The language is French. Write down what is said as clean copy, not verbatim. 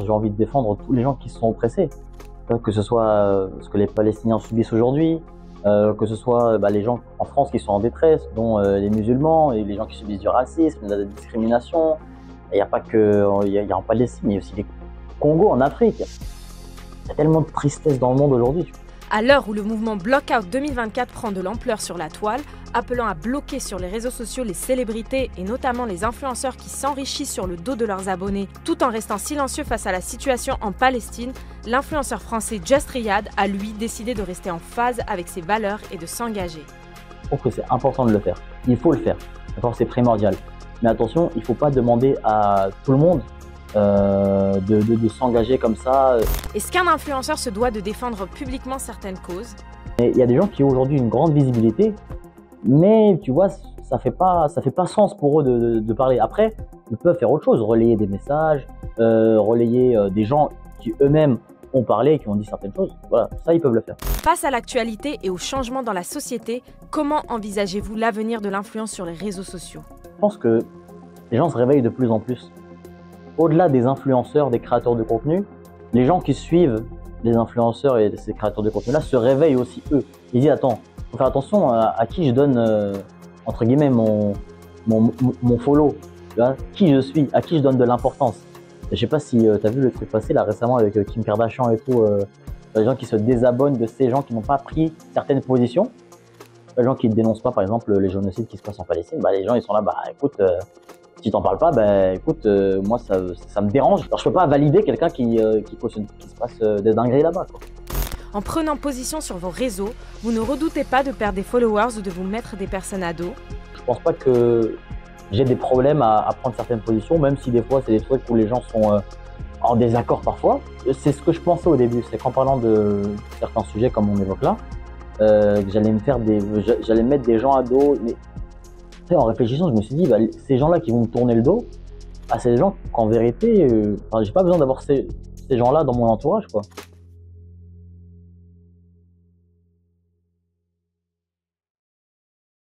J'ai envie de défendre tous les gens qui sont oppressés, que ce soit ce que les Palestiniens subissent aujourd'hui, que ce soit les gens en France qui sont en détresse, dont les musulmans et les gens qui subissent du racisme, de la discrimination. Il n'y a pas que en Palestine, il y a aussi les Congo en Afrique. Il y a tellement de tristesse dans le monde aujourd'hui. À l'heure où le mouvement Blockout 2024 prend de l'ampleur sur la toile, appelant à bloquer sur les réseaux sociaux les célébrités et notamment les influenceurs qui s'enrichissent sur le dos de leurs abonnés tout en restant silencieux face à la situation en Palestine, l'influenceur français Just Riyad a lui décidé de rester en phase avec ses valeurs et de s'engager. Je trouve que c'est important de le faire. Il faut le faire. D'accord, c'est primordial. Mais attention, il ne faut pas demander à tout le monde de s'engager comme ça. Est-ce qu'un influenceur se doit de défendre publiquement certaines causes? Il y a des gens qui ont aujourd'hui une grande visibilité, mais tu vois, ça fait pas sens pour eux de parler. Après, ils peuvent faire autre chose, relayer des messages, relayer des gens qui eux-mêmes ont parlé et qui ont dit certaines choses. Voilà, ça ils peuvent le faire. Face à l'actualité et aux changements dans la société, comment envisagez-vous l'avenir de l'influence sur les réseaux sociaux? Je pense que les gens se réveillent de plus en plus. Au-delà des influenceurs, des créateurs de contenu, les gens qui suivent les influenceurs et ces créateurs de contenu-là se réveillent aussi eux. Ils disent attends, faut faire attention à qui je donne entre guillemets mon follow, tu vois, qui je suis, à qui je donne de l'importance. Je sais pas si tu as vu le truc passé là récemment avec Kim Kardashian et tout, les gens qui se désabonnent de ces gens qui n'ont pas pris certaines positions, les gens qui ne dénoncent pas par exemple les génocides qui se passent en Palestine, les gens ils sont là, écoute, si t'en parles pas, écoute, moi ça me dérange. Alors je peux pas valider quelqu'un qui cautionne qu'il se passe des dingueries là-bas, quoi. En prenant position sur vos réseaux, vous ne redoutez pas de perdre des followers ou de vous mettre des personnes à dos? Je pense pas que j'ai des problèmes à prendre certaines positions, même si des fois c'est des trucs où les gens sont en désaccord parfois. C'est ce que je pensais au début, c'est qu'en parlant de certains sujets comme on évoque là, que j'allais mettre des gens à dos. Mais en réfléchissant, je me suis dit, ces gens-là qui vont me tourner le dos, c'est des gens qu'en vérité, j'ai pas besoin d'avoir ces gens-là dans mon entourage, quoi.